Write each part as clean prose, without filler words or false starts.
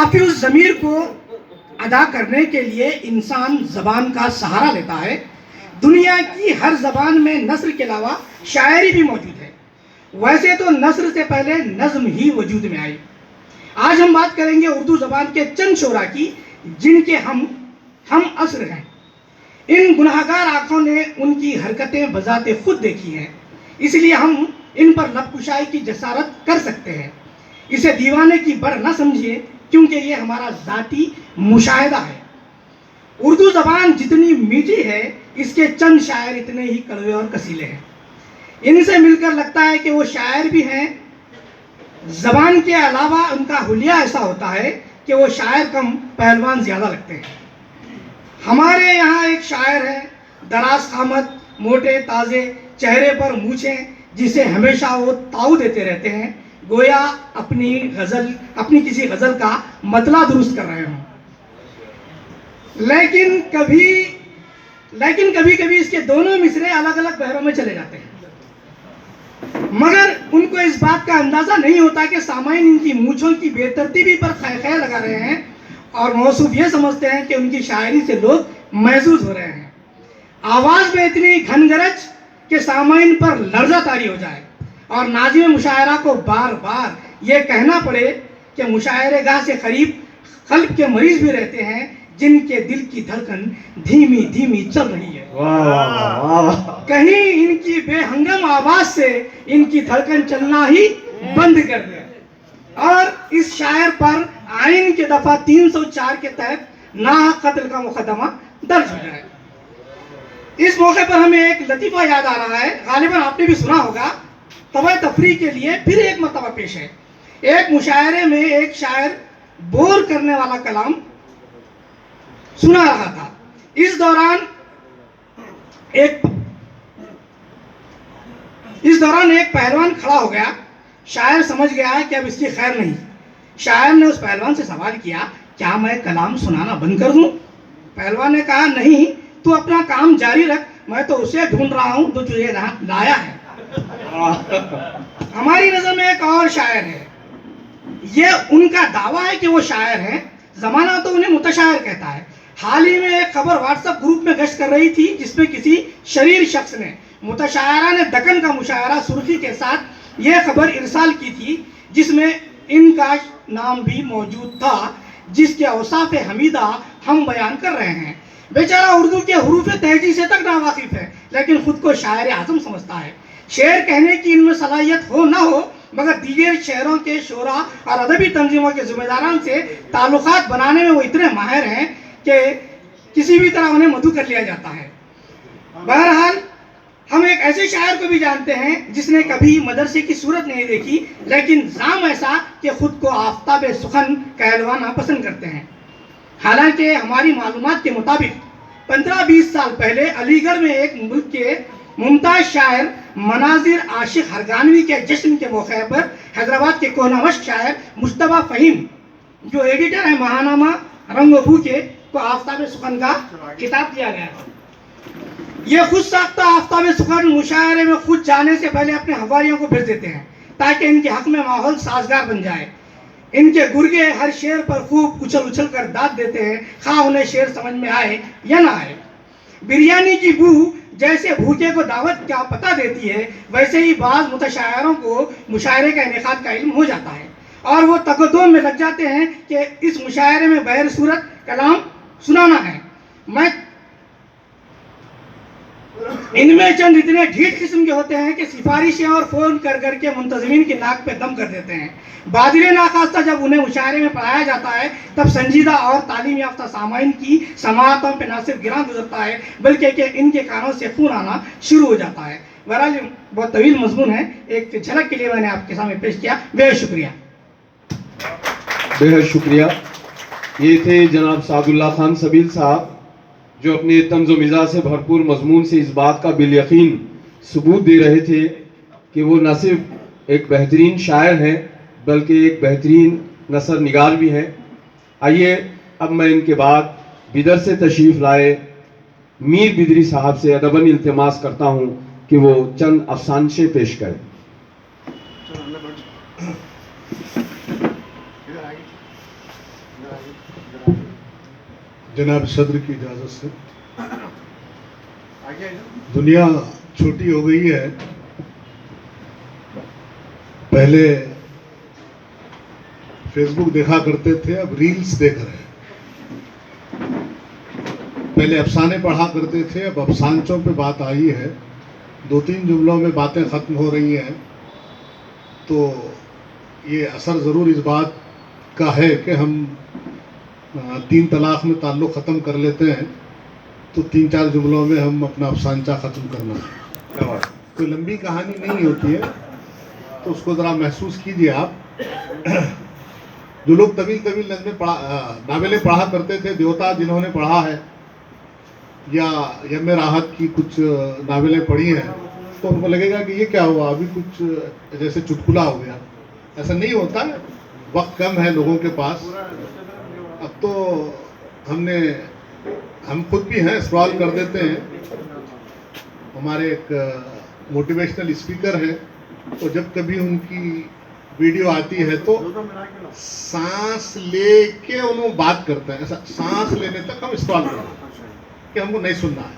काफी उस ज़मीर को अदा करने के लिए इंसान ज़बान का सहारा लेता है। दुनिया की हर ज़बान में नस्र के अलावा शायरी भी मौजूद है। वैसे तो नस्र से पहले नज़्म ही वजूद में आई। आज हम बात करेंगे उर्दू ज़बान के चंद शोरा की, जिनके हम असर हैं। इन गुनाहगार आंखों ने उनकी हरकतें बजाते खुद देखी हैं, इसलिए हम इन पर लबकुशाई की जसारत कर सकते हैं। इसे दीवाने की बर न समझिए, क्योंकि ये हमारा ज़ाती मुशाहिदा है। उर्दू ज़बान जितनी मीठी है, इसके चंद शायर इतने ही कड़वे और कसीले हैं। इनसे मिलकर लगता है कि वो शायर भी हैं। ज़बान के अलावा उनका हुलिया ऐसा होता है कि वो शायर कम पहलवान ज़्यादा लगते हैं। हमारे यहाँ एक शायर है, दराज कामत, मोटे ताज़े, चेहरे पर मूछें, जिसे हमेशा वो ताऊ देते रहते हैं, गोया अपनी किसी गज़ल का मतला दुरुस्त कर रहे हों। लेकिन कभी कभी इसके दोनों मिसरे अलग अलग बहरों में चले जाते हैं, मगर उनको इस बात का अंदाज़ा नहीं होता कि सामाइन इनकी मूछों की बेतरतीबी पर खै लगा रहे हैं और मौसूफ ये समझते हैं कि उनकी शायरी से लोग महसूस हो रहे हैं। आवाज़ में इतनी घनगरज कि सामाइन पर लर्जा तारी हो जाए और नाज़िम मुशायरा को बार बार ये कहना पड़े कि मुशायरेगाह से करीब क़ल्ब के मरीज़ भी रहते हैं, जिनके दिल की धड़कन धीमी धीमी चल रही है। कहीं इनकी बेहंगम आवाज़ से इनकी धड़कन चलना ही बंद कर दे और इस शायर पर आइन के दफ़ा 304 के तहत नाहक कत्ल का मुकदमा दर्ज हो जाए। इस मौके पर हमें एक लतीफ़ा याद आ रहा है, गालिबन आपने भी सुना होगा। तवे तफरी के लिए फिर एक मरतबा पेश है। एक मुशायरे में एक शायर बोर करने वाला कलाम सुना रहा था। इस दौरान एक पहलवान खड़ा हो गया। शायर समझ गया है कि अब इसकी खैर नहीं। शायर ने उस पहलवान से सवाल किया, क्या मैं कलाम सुनाना बंद कर दूं? पहलवान ने कहा, नहीं, तू अपना काम जारी रख, मैं तो उसे ढूंढ रहा हूं जो तुझे लाया है। हमारी नजर में एक और शायर है। ये उनका दावा है कि वो शायर हैं, जमाना तो उन्हें मुतशायर कहता है। हाल ही में एक खबर व्हाट्सएप ग्रुप में गश्त कर रही थी, जिसमें किसी शरीर शख्स ने मुतशायरा ने दक्कन का मुशायरा सुर्खी के साथ यह खबर इरसाल की थी, जिसमें इनका नाम भी मौजूद था, जिसके औसाफ हमीदा हम बयान कर रहे हैं। बेचारा उर्दू के हरूफ तहजी से तक नावाकिफ है, लेकिन खुद को शायर आज़म समझता है। शेर कहने की इनमें सलाहियत हो ना हो, मगर दीगर शहरों के शोरा और अदबी तंजीमों के जिम्मेदारान से ताल्लुकात बनाने में वो इतने माहिर हैं कि किसी भी तरह उन्हें मधु कर लिया जाता है। बहरहाल, हम एक ऐसे शायर को भी जानते हैं जिसने कभी मदरसे की सूरत नहीं देखी, लेकिन जाम ऐसा कि खुद को आफ्ताब सुखन कहलवाना पसंद करते हैं। हालांकि हमारी मालूमात के मुताबिक 15-20 साल पहले अलीगढ़ में एक मुल्क के मुमताज़ शायर मनाजिर आशिक हरगानवी के जश्न के मौके पर हैदराबाद के कोहनावश शायर मुश्तबा फ़हीम, जो एडिटर है महानामा रंगोबू के, को आफ्ताब सुखन का खिताब दिया गया। ये खुद साख्ता आफ्ताब सुखन मुशायरे में खुद जाने से पहले अपने हवारियों को भेज देते हैं, ताकि इनके हक में माहौल साजगार बन जाए। इनके गुर्गे हर शेर पर खूब उछल उछल कर दाद देते हैं, खा उन्हें शेर समझ में आए या ना आए। बिरयानी की बू जैसे भूखे को दावत का पता देती है, वैसे ही बाज़ मुतशायरों को मुशायरे का इनेकाद का इल्म हो जाता है और वो तकदुम में लग जाते हैं कि इस मुशायरे में बहर सूरत कलाम सुनाना है। इनमें चंद इतने ढीठ किस्म के होते हैं कि सिफारिशें और फ़ोन कर करके मुंतज़मीन की नाक पे दम कर देते हैं। बादिले नाखास्ता जब उन्हें मुशायरे में पढ़ाया जाता है, तब संजीदा और तालीम याफ्ता सामाइन की समाअतों पे ना सिर्फ गिरान गुजरता है, बल्कि कि इनके कानों से खून आना शुरू हो जाता है। बहरहाल बहुत तवील मजमून है, एक झलक के लिए मैंने आपके सामने पेश किया। बेहद शुक्रिया। बेहद शुक्रिया। ये थे जनाब सादुल्ला खान सबील साहब, जो अपने तंज़ो मिज़ाज से भरपूर मजमून से इस बात का बिल यकीन सबूत दे रहे थे कि वो न सिर्फ एक बेहतरीन शायर हैं, बल्कि एक बेहतरीन नसर निगार भी हैं। आइए अब मैं इनके बाद बिदर से तशरीफ़ लाए मीर बिदरी साहब से अदबन इल्तिमास करता हूँ कि वो चंद अफसानशे पेश करें। जनाब सदर की इजाज़त से। दुनिया छोटी हो गई है। पहले फेसबुक देखा करते थे, अब रील्स देख रहे हैं। पहले अफसाने पढ़ा करते थे, अब अफसानचों पे बात आई है। 2-3 जुमलों में बातें ख़त्म हो रही हैं। तो ये असर ज़रूर इस बात का है कि हम 3 तलाक़ में ताल्लुक़ ख़त्म कर लेते हैं, तो 3-4 जुमलों में हम अपना अफसानचा ख़त्म करना है। कोई लंबी कहानी नहीं होती है, तो उसको ज़रा महसूस कीजिए आप। जो लोग तवील नज़में नावेलें पढ़ा करते थे, देवता जिन्होंने पढ़ा है या यम राहत की कुछ नावेलें पढ़ी हैं, तो उनको लगेगा कि ये क्या हुआ, अभी कुछ जैसे चुटकुला हो गया। ऐसा नहीं होता है, वक्त कम है लोगों के पास। अब तो हम खुद भी हैं, स्क्रॉल कर देते हैं। हमारे एक मोटिवेशनल स्पीकर हैं, तो जब कभी उनकी वीडियो आती है तो सांस लेके उन्होंने बात करते हैं। ऐसा सांस लेने तक हम स्क्रॉल करते हैं कि हमको नहीं सुनना है।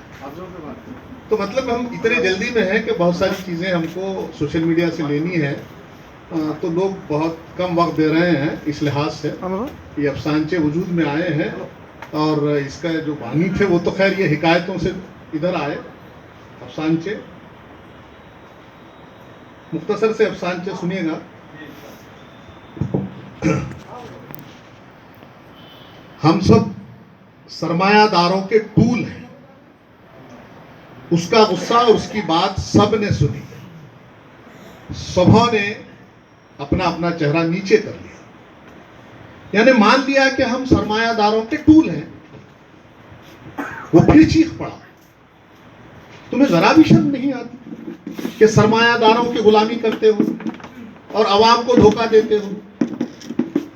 तो मतलब हम इतने जल्दी में हैं कि बहुत सारी चीज़ें हमको सोशल मीडिया से लेनी है, तो लोग बहुत कम वक्त दे रहे हैं। इस लिहाज से ये अफसानचे वजूद में आए हैं, और इसका जो बानी थे वो तो खैर ये हिकायतों से इधर आए। अफसानचे मुख्तसर से अफसानचे सुनिएगा। हम सब सरमायादारों के टूल हैं। उसका गुस्सा और उसकी बात सब ने सुनी। सबों ने अपना अपना चेहरा नीचे कर लिया, यानी मान लिया कि हम सरमायादारों के टूल हैं। वो फिर चीख पड़ा, तुम्हें जरा भी शर्म नहीं आती कि सरमायादारों की गुलामी करते हो और अवाम को धोखा देते हो?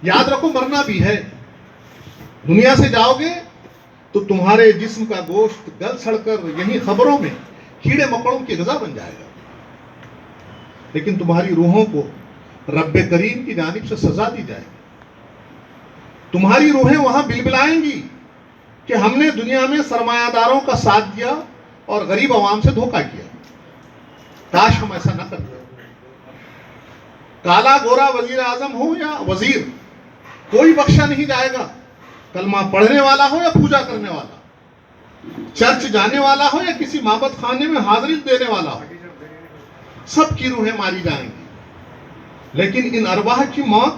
याद रखो, मरना भी है। दुनिया से जाओगे तो तुम्हारे जिस्म का गोश्त गल सड़कर यही खबरों में कीड़े मकोड़ों की ग़िज़ा बन जाएगा, लेकिन तुम्हारी रूहों को रब्बे करीम की जानिब से सजा दी जाएगी। तुम्हारी रूहें वहां बिलबिलाएंगी कि हमने दुनिया में सरमायादारों का साथ दिया और गरीब अवाम से धोखा किया। काश हम ऐसा न करते। काला गोरा वजीर आजम हो या वजीर, कोई बख्शा नहीं जाएगा। कलमा पढ़ने वाला हो या पूजा करने वाला, चर्च जाने वाला हो या किसी माबद खाने में हाजिरी देने वाला हो, सबकी रूहें मारी जाएंगी। लेकिन इन अरवाह की मौत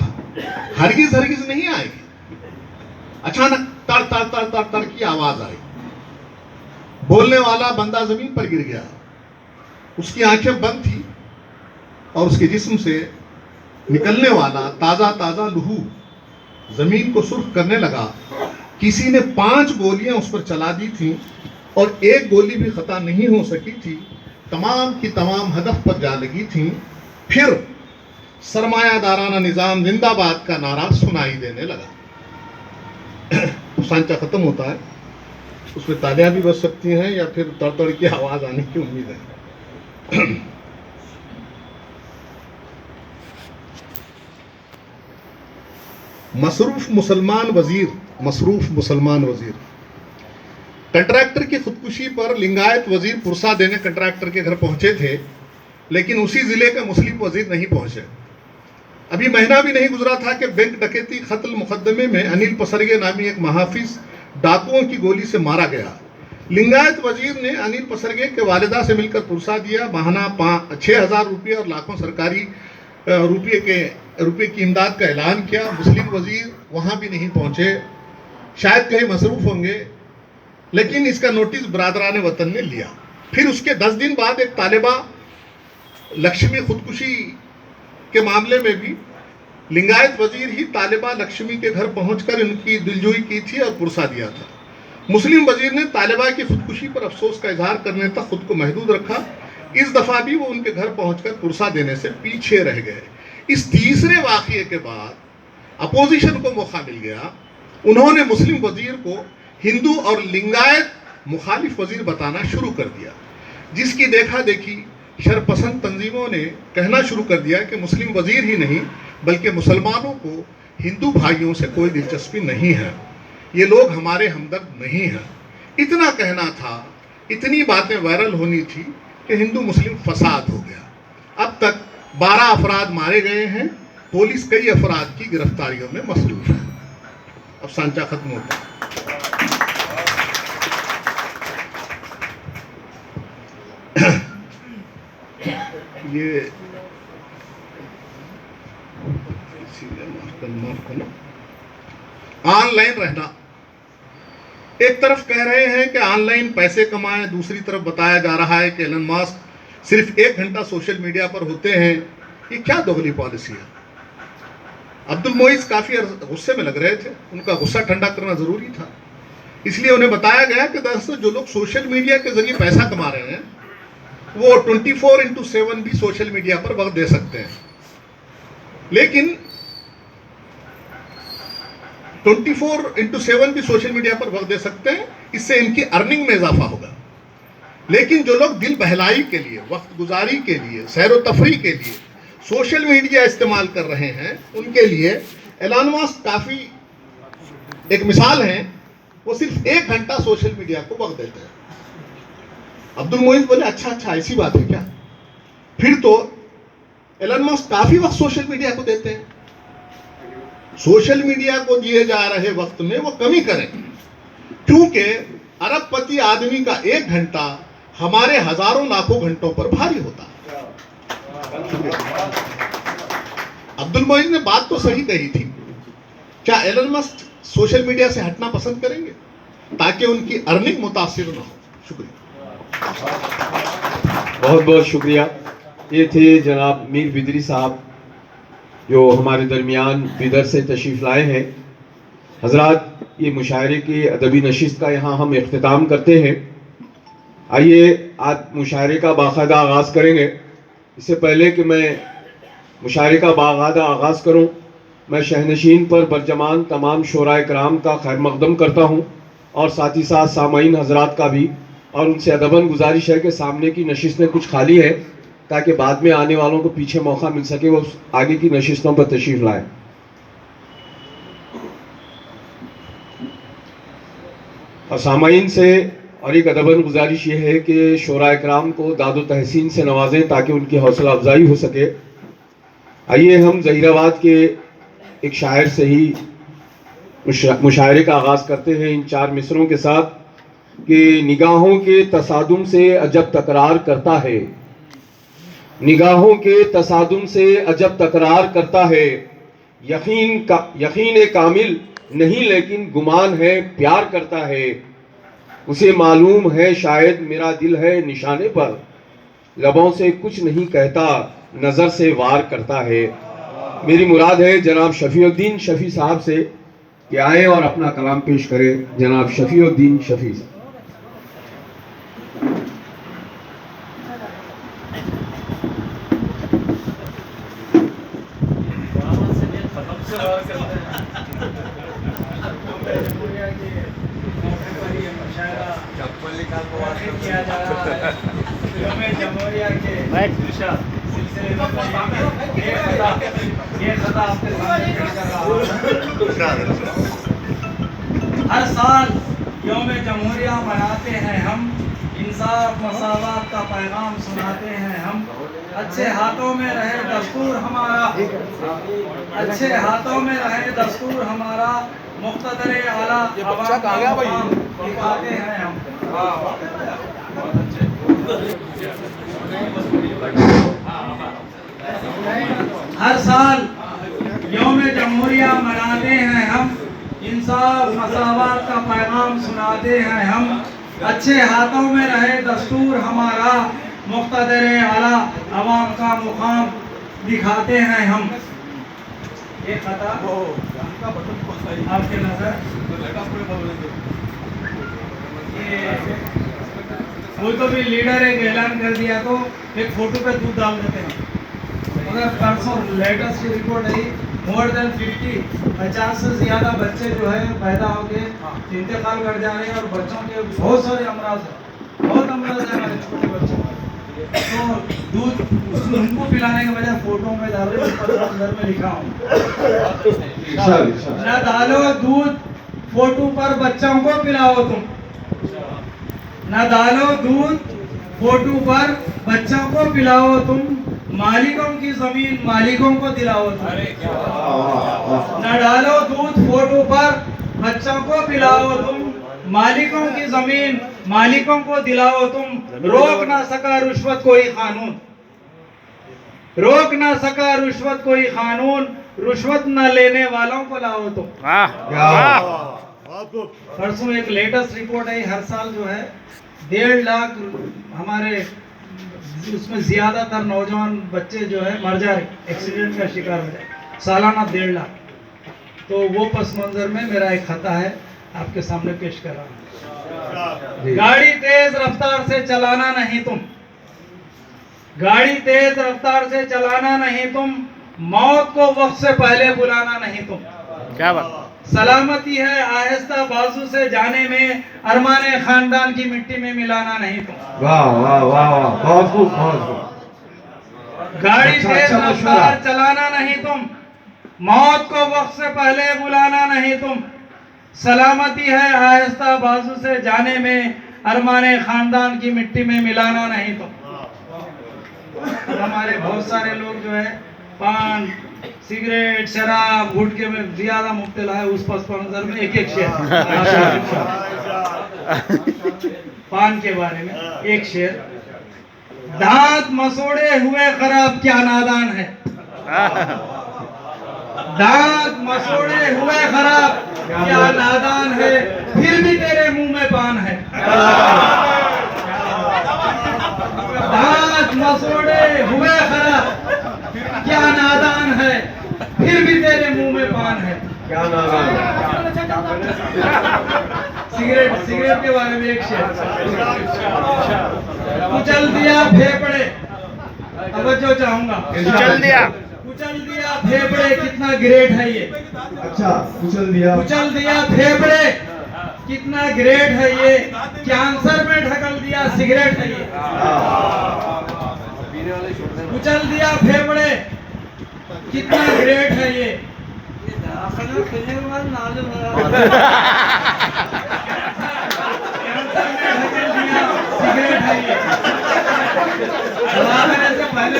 हरगिज हरगिज नहीं आएगी। अचानक तड़ तड़ तड़ तड़ तड़ की आवाज आई। बोलने वाला बंदा जमीन पर गिर गया। उसकी आंखें बंद थी और उसके जिस्म से निकलने वाला ताजा ताजा लहू जमीन को सुर्ख करने लगा। किसी ने 5 गोलियां उस पर चला दी थी और एक गोली भी खता नहीं हो सकी थी। तमाम की तमाम हदफ पर जा लगी थी। फिर सरमायादाराना निजाम जिंदाबाद का नारा सुनाई देने लगा। सांचा खत्म होता है, उसमें तालियां भी बज सकती हैं या फिर तड़तड़ की आवाज आने की उम्मीद है। मसरूफ मुसलमान वजीर कंट्रैक्टर की खुदकुशी पर लिंगायत वजीर पुरसा देने कंट्रैक्टर के घर पहुंचे थे, लेकिन उसी जिले का मुस्लिम वजीर नहीं पहुंचे। अभी महीना भी नहीं गुजरा था कि बैंक डकैती कत्ल मुकदमे में अनिल पसरगे नामी एक महाफिज डाकुओं की गोली से मारा गया। लिंगायत वजीर ने अनिल पसरगे के वालिदा से मिलकर पुरसा दिया। माहाना 6,000 रुपये और लाखों सरकारी रुपये की इमदाद का ऐलान किया। मुस्लिम वजीर वहाँ भी नहीं पहुँचे, शायद कहीं मसरूफ़ होंगे, लेकिन इसका नोटिस बरादरान वतन ने लिया। फिर उसके 10 दिन बाद एक तालिबा लक्ष्मी खुदकुशी के मामले में भी लिंगायत वजीर ही तालिबा लक्ष्मी के घर पहुंचकर उनकी दिलजोई की थी और पुरसा दिया था। मुस्लिम वजीर ने तालिबा की खुदकुशी पर अफसोस का इजहार करने तक खुद को महदूद रखा। इस दफ़ा भी वो उनके घर पहुंचकर पुरसा देने से पीछे रह गए। इस तीसरे वाक़ये के बाद अपोजिशन को मौका मिल गया। उन्होंने मुस्लिम वजीर को हिंदू और लिंगायत मुखालिफ वजीर बताना शुरू कर दिया, जिसकी देखा देखी शरपसंद तंजीमों ने कहना शुरू कर दिया कि मुस्लिम वजीर ही नहीं बल्कि मुसलमानों को हिंदू भाइयों से कोई दिलचस्पी नहीं है, ये लोग हमारे हमदर्द नहीं हैं। इतना कहना था, इतनी बातें वायरल होनी थी कि हिंदू मुस्लिम फसाद हो गया। अब तक 12 अफराद मारे गए हैं, पुलिस कई अफराद की गिरफ्तारियों में मसरूफ है। अब सांचा खत्म होता है। ये ऑनलाइन रहना, एक तरफ कह रहे हैं कि ऑनलाइन पैसे कमाएं, दूसरी तरफ बताया जा रहा है कि एलन मस्क सिर्फ 1 घंटा सोशल मीडिया पर होते हैं। ये क्या दोगली पॉलिसी है? अब्दुल मोइज काफी गुस्से में लग रहे थे, उनका गुस्सा ठंडा करना जरूरी था, इसलिए उन्हें बताया गया कि दरअसल जो लोग सोशल मीडिया के जरिए पैसा कमा रहे हैं वो 24/7 भी सोशल मीडिया पर वक्त दे सकते हैं, लेकिन 24/7 भी सोशल मीडिया पर वक्त दे सकते हैं, इससे इनकी अर्निंग में इजाफा होगा। लेकिन जो लोग दिल बहलाई के लिए, वक्त गुजारी के लिए, सैर व तफरी के लिए सोशल मीडिया इस्तेमाल कर रहे हैं, उनके लिए एलन मस्क काफी एक मिसाल है। वो सिर्फ 1 घंटा सोशल मीडिया को वक्त देते हैं। अब्दुल मोइज बोले अच्छा ऐसी बात है क्या? फिर तो एलन मस्क काफी वक्त सोशल मीडिया को देते हैं। सोशल मीडिया को दिए जा रहे वक्त में वो कमी करें, क्योंकि अरबपति आदमी का 1 घंटा हमारे हजारों लाखों घंटों पर भारी होता है। अब्दुल मोइज ने बात तो सही कही थी। क्या एलन मस्क सोशल मीडिया से हटना पसंद करेंगे ताकि उनकी अर्निंग मुतासिर ना हो? शुक्रिया, बहुत बहुत शुक्रिया। ये थे जनाब मीर बिदरी साहब जो हमारे दरमियान बिदर से तशरीफ़ लाए हैं। हजरात, ये मुशायरे की अदबी नशिस्त का यहाँ हम इख्तिताम करते हैं। आइए आज मुशायरे का बाकायदा आगाज़ करेंगे। इससे पहले कि मैं मुशायरे का बाकायदा आगाज़ करूँ, मैं शहनशीन पर बरजमान तमाम शोराए कराम का खैर मकदम करता हूँ और साथ ही साथ सामाईन हजरात का भी, और उनसे अदबन गुजारिश है कि सामने की नशिस्तें कुछ खाली है ताकि बाद में आने वालों को पीछे मौका मिल सके, वो आगे की नशिस्तों पर तशरीफ़ लाएं। और सामाईन से और एक अदबन गुजारिश ये है कि शोराए कराम को दादो तहसीन से नवाजें ताकि उनकी हौसला अफजाई हो सके। आइए हम ज़हीराबाद के एक शायर से ही मुशायरे का आगाज़ करते हैं इन 4 मिसरों के साथ कि निगाहों के तसादुम से अजब तकरार करता है, निगाहों के तसादुम से अजब तकरार करता है, यकीन कामिल नहीं लेकिन गुमान है प्यार करता है, उसे मालूम है शायद मेरा दिल है निशाने पर, लबों से कुछ नहीं कहता नज़र से वार करता है। मेरी मुराद है जनाब शफीउद्दीन शफी साहब से कि आए और अपना कलाम पेश करें। जनाब शफीउद्दीन शफी साहब। हर साल यौम जमहूरिया मनाते हैं हम, इंसाफ मसावत का पैगाम सुनाते हैं हम, अच्छे हाथों में रहे दस्तूर हमारा, अच्छे हाथों में रहे दस्तूर हमारा, मुक़्तदर आला अवाम का मुकाम दिखाते हैं हम। हर साल यौम जमहूरिया मनाते हैं हम, इंसाफ मसावत का पैगाम सुनाते हैं हम, अच्छे हाथों में रहे दस्तूर हमारा, मुक़्तदर आला अवाम का मुकाम दिखाते हैं हम। ये खता आपके नजर वो तो भी लीडर एक ऐलान कर दिया तो एक फोटो पे दूध डाल देते हैं, मगर परसों लेटेस्ट रिपोर्ट आई मोर देन 50 से ज़्यादा बच्चे जो है पैदा होके इंतकाल कर जा रहे हैं और बच्चों के बहुत सारे अमराज है, बहुत अमराज है हमारे छोटे बच्चों। तो दूध उनको पिलाने के बजाय फोटो में डाल रहे अंदर में लिखा हूँ इरशाद इरशाद न डालो दूध फोटो पर बच्चों को पिलाओ तुम, न डालो दूध फोटो पर बच्चों को पिलाओ तुम, मालिकों की जमीन मालिकों को दिलाओ तुम। न डालो दूध फोटो पर बच्चों को पिलाओ तुम, मालिकों की जमीन मालिकों को दिलाओ तुम। रोक ना सका रुश्वत कोई कानून, रोक ना सका रुश्वत कोई कानून, रुश्वत न लेने वालों को लाओ तुम। परसों एक लेटेस्ट रिपोर्ट आई, हर साल जो है 1.5 लाख हमारे उसमें ज्यादातर नौजवान बच्चे जो है मर जाए, एक्सीडेंट का शिकार हो जाए, सालाना 1.5 लाख। तो वो पस मंजर में मेरा एक खता है आपके सामने पेश कर रहा हूँ। गाड़ी तेज रफ्तार से चलाना नहीं तुम, गाड़ी तेज रफ्तार से चलाना नहीं तुम, मौत को वक्त से पहले बुलाना नहीं तुम। क्या बात, सलामती है आहिस्ता बाजू से जाने में, अरमाने खानदान की मिट्टी में मिलाना नहीं तुम। वाह वाह वाह वाह, बहुत खूब बहुत खूब। गाड़ी अच्छा, तेज अच्छा, रफ्तार चलाना नहीं तुम, मौत को वक्त से पहले बुलाना नहीं तुम। सलामती है आहिस्ता बाजू से जाने में, अरमाने खानदान की मिट्टी में मिलाना नहीं तुम। हमारे बहुत सारे लोग जो है पान सिगरेट शराब गुटखे में ज्यादा मुब्तला है, उस पस मंजर में एक शेर पान के बारे में एक शेर। दांत मसोड़े हुए खराब क्या नादान है, दांत मसोड़े हुए खराब क्या नादान है, फिर भी तेरे मुंह में पान है। दांत मसोड़े हुए खराब क्या नादान है, फिर भी तेरे मुंह में पान है। क्या नाम सिगरेट सिगरेट के बारे में एक शेर। कुचल दिया फेफड़े, तवज्जो चाहूंगा, कुचल दिया, कुचल दिया फेफड़े कितना ग्रेट है ये। अच्छा, कुचल दिया, कुचल दिया फेफड़े कितना ग्रेट है ये, कैंसर में ढकल दिया सिगरेट है ये। कुचल दिया फेफड़े कितना ग्रेट है ये। सिगरेट है ये। से पहले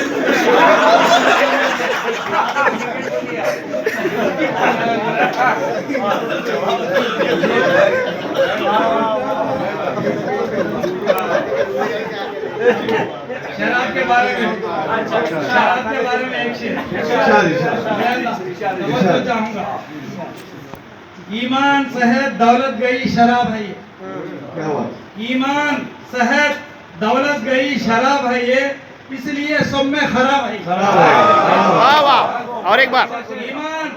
शराब के बारे में, शराब के बारे में एक शेर चाहूंगा। ईमान सेहत दौलत गई शराब है ये, क्या बात, ईमान सेहत दौलत गई शराब है ये, इसलिए सब में खराब है। वाह वाह, और एक बार, ईमान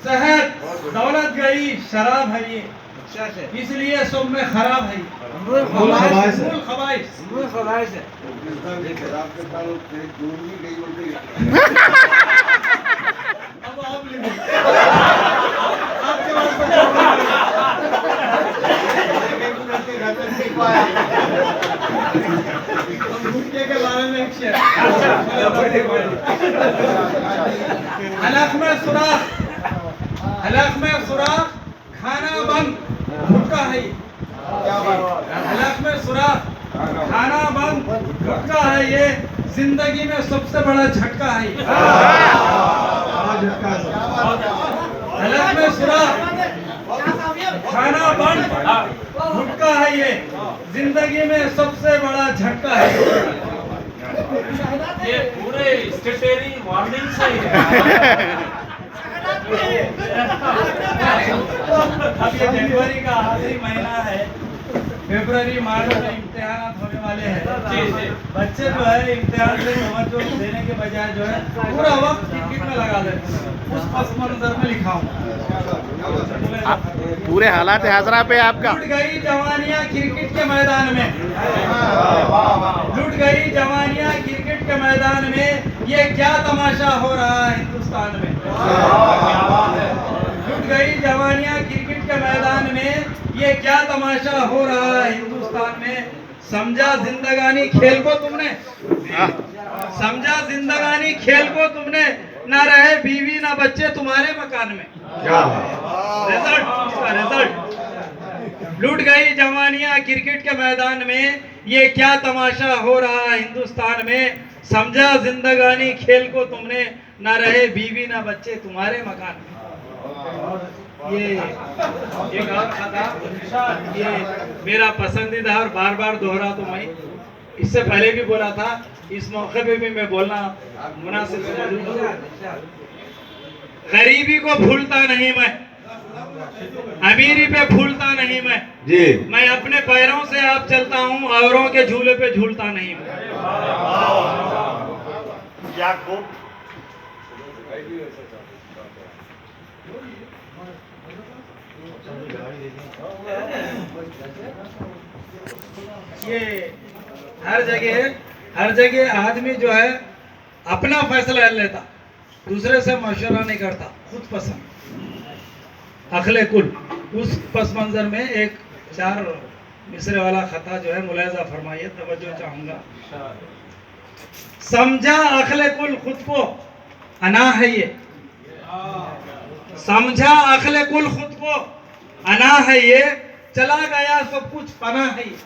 सेहत दौलत गई शराब है ये, इसलिए सब में खराब है। मूल खबाइश है। मूल खबाइश, मूल खबाइश है। अब आप आपके गुटके के बारे में एक शेर। हलक में सुराख, हलक में सुराख खाना बंद गुटका है ये। हलक में सुराख खाना बंद गुटका है ये, जिंदगी में सबसे बड़ा झटका है ये। हलक में सुराख खाना बंद गुटका है ये, जिंदगी में सबसे बड़ा झटका है ये पूरे स्टेटरी वार्निंग से ही है। अब ये जनवरी का आखिरी महीना है, फरवरी मार्च में इम्तिहान होने वाले हैं। बच्चे जो है इम्तिहान से तवज्जो देने के बजाय जो है पूरा वक्त क्रिकेट में लगा देते हैं। उस पस मंजर में लिखा हूँ, पूरे हालात हाजरा पे आपका। लुट गई जवानियां क्रिकेट के मैदान में, लुट गई जवानियां क्रिकेट के मैदान में, ये क्या तमाशा हो रहा है हिंदुस्तान में। लुट गई जवानियां क्रिकेट के मैदान में, ये क्या तमाशा हो रहा है हिंदुस्तान में। समझा जिंदगानी खेल को तुमने, समझा जिंदगानी खेल को तुमने, ना रहे बीवी ना बच्चे तुम्हारे मकान में। क्या रिजल्ट, इसका रिजल्ट लूट गई जवानियां क्रिकेट के मैदान में, ये क्या तमाशा हो रहा है हिंदुस्तान में। समझा जिंदगानी खेल को तुमने, ना रहे बीवी ना बच्चे तुम्हारे मकान में। ये एक और था, ये मेरा पसंदीदा और बार बार दोहरा तो मैं इससे पहले भी बोला था, इस मौके पे भी मैं बोलना मुनासिब समझूंगा। गरीबी को भूलता नहीं मैं, अमीरी पे भूलता नहीं मैं, जी मैं अपने पैरों से आप चलता हूँ, औरों के झूले पे झूलता नहीं मैं। ये हर जगह आदमी जो है अपना फैसला लेता, दूसरे से मशवरा नहीं करता, खुद पसंद अखले कुल। उस पस मंजर में एक 4 मिसरे वाला खता जो है मुलायजा फरमाइए, तवज्जो चाहूंगा। समझा अखले कुल खुद को अना है ये, समझा अखले कुल खुद को अना है ये, चला गया सब कुछ फना है ये।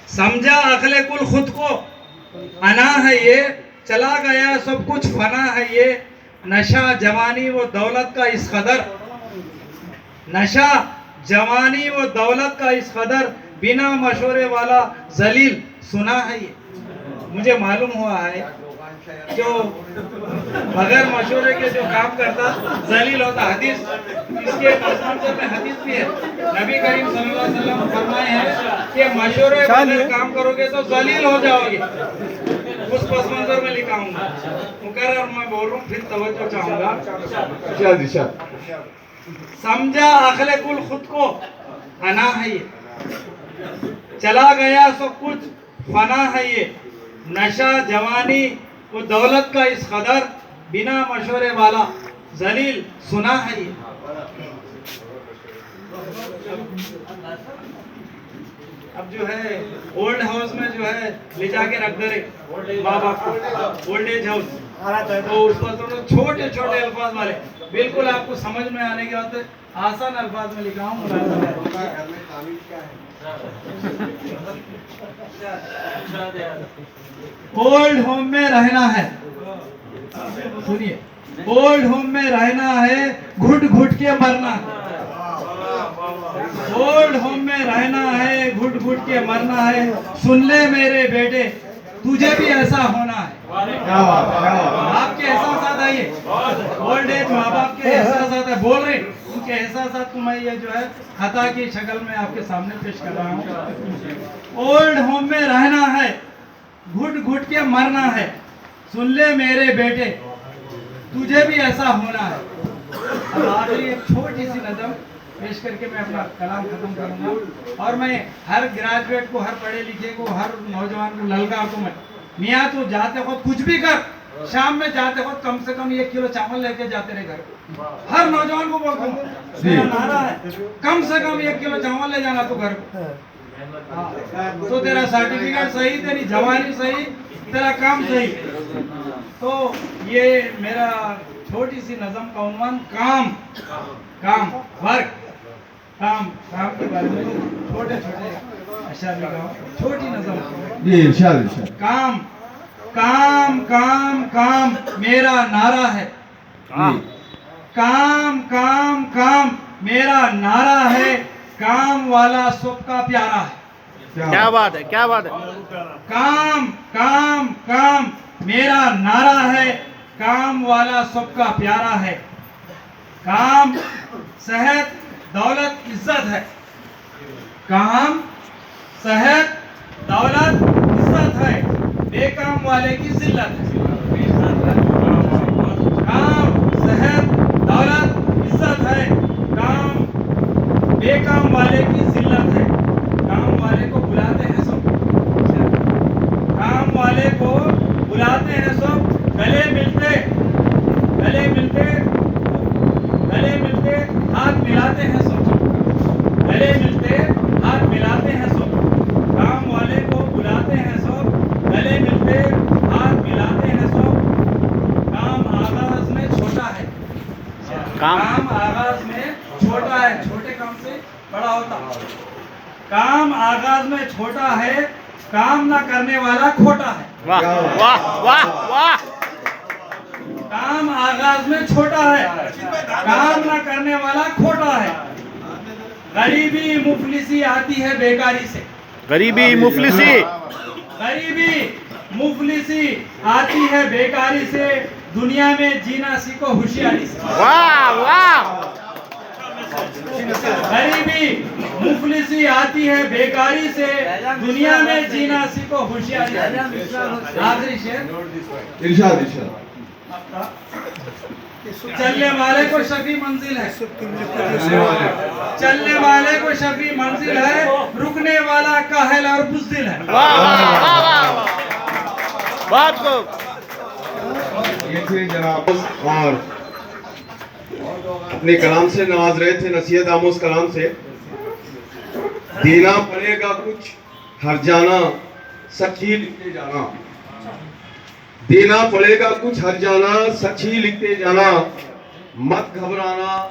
समझा अखले कुल खुद को अना है ये, चला गया सब कुछ फना है ये। नशा जवानी वो दौलत का इस कदर, नशा जवानी वो दौलत का इस कदर, बिना मशवरे वाला जलील सुना है ये। मुझे मालूम हुआ है जो बगैर मशवरे के जो काम करता जलील होता। हदीस, इसके पसमंजर में हदीस भी है, नबी करीम सल्लल्लाहु अलैहि वसल्लम फरमाए हैं कि मशवरे बगैर काम करोगे तो जलील हो जाओगे। उस पसमंजर में लिखा हूँ, मुकर्रर मैं बोल रहा हूँ, फिर तवज्जो चाहूंगा। समझा अखले कुल खुद को अना है ये, चला गया सब कुछ फना है ये। नशा जवानी वो दौलत का इस कदर, बिना मशवरे वाला जलील सुना है ये। अब जो है ओल्ड हाउस में जो है ले जाके रख दे रहे माँ बाप को, ओल्ड एज हाउस, तो उस पर तो छोटे छोटे अल्फाज वाले, बिल्कुल आपको समझ में आने के बाद आसान अल्फाज में लिखा हूँ। ओल्ड होम में रहना है, सुनिए, ओल्ड होम में रहना है, घुट घुट के मरना है। ओल्ड होम में रहना है, घुट घुट के मरना है। सुन ले मेरे बेटे, तुझे भी ऐसा होना है। आपके एहसास आइए, ओल्ड एज माँ बाप के एहसास आता है, बोल रहे उनके एहसास को मैं ये जो है खता की शक्ल में आपके सामने पेश कर रहा हूँ। ओल्ड होम में रहना है, घुट घुट के मरना है। सुन ले मेरे बेटे, तुझे भी ऐसा होना है। अब आखिरी एक छोटी सी नज़म पेश करके मैं अपना कलाम खत्म करूंगा। और मैं हर ग्रेजुएट को, हर पढ़े लिखे को, हर नौजवान को ललकार को मैं, मियाँ तू जाते वक्त कुछ भी कर, शाम में जाते वक्त कम से कम 1 किलो चावल लेके जाते रहे घर। हर नौजवान को बोलता हूँ, मेरा नारा है, कम से कम 1 किलो चावल ले जाना तू घर को। तो तेरा सर्टिफिकेट सही, तेरी जवानी सही, तेरा काम सही। तो ये मेरा छोटी सी नज़म का उन्वान काम, काम वर्क, काम के बारे में छोटे छोटे अशआर लिखा हूं, छोटी नज़म। जी इरशाद। काम काम काम काम मेरा नारा है। काम काम काम मेरा नारा है, काम वाला सबका प्यारा है। क्या बात है, क्या बात है। काम काम काम मेरा नारा है, काम वाला सबका प्यारा है। काम सेहत दौलत इज्जत है, काम सेहत दौलत इज्जत है, बेकाम वाले की जिल्लत है। काम सेहत दौलत इज्जत है, काम बेकाम वाले की जिल्लत है। काम वाले को बुलाते हैं सब, काम वाले को बुलाते हैं सब, गले मिलते गले मिलते गले मिलते हाथ मिलाते हैं सब, गले मिलते हाथ मिलाते हैं सब। काम वाले को बुलाते हैं सब, है, छोटे काम से बड़ा होता है। काम आगाज में छोटा है, काम ना करने वाला खोटा है। वाह वाह वाह वाह। काम आगाज में छोटा है, काम ना करने वाला खोटा है। गरीबी मुफलिसी आती है बेकारी से। गरीबी मुफलिसी। गरीबी मुफलिसी आती है बेकारी से, दुनिया में जीना सीखो होशियारी से। वाह वाह। गरीबी मुफलिसी आती है बेकारी से, दुनिया में जीना सीखो होशियारी से। आखिरी शेर इरशाद इरशाद। आपका, चलने वाले को शफी मंजिल है, चलने वाले को शफी मंजिल है, रुकने वाला काहिल और बुज़दिल है। वाह वाह वाह वाह। बहुत खूब। ये थे जनाब और अपने कलाम से नवाज रहे थे, नसीहत आमोज कलाम से। देना पड़ेगा कुछ हर जाना, सच ही लिखते जाना। देना पड़ेगा कुछ हर जाना, सच ही लिखते जाना। मत घबराना।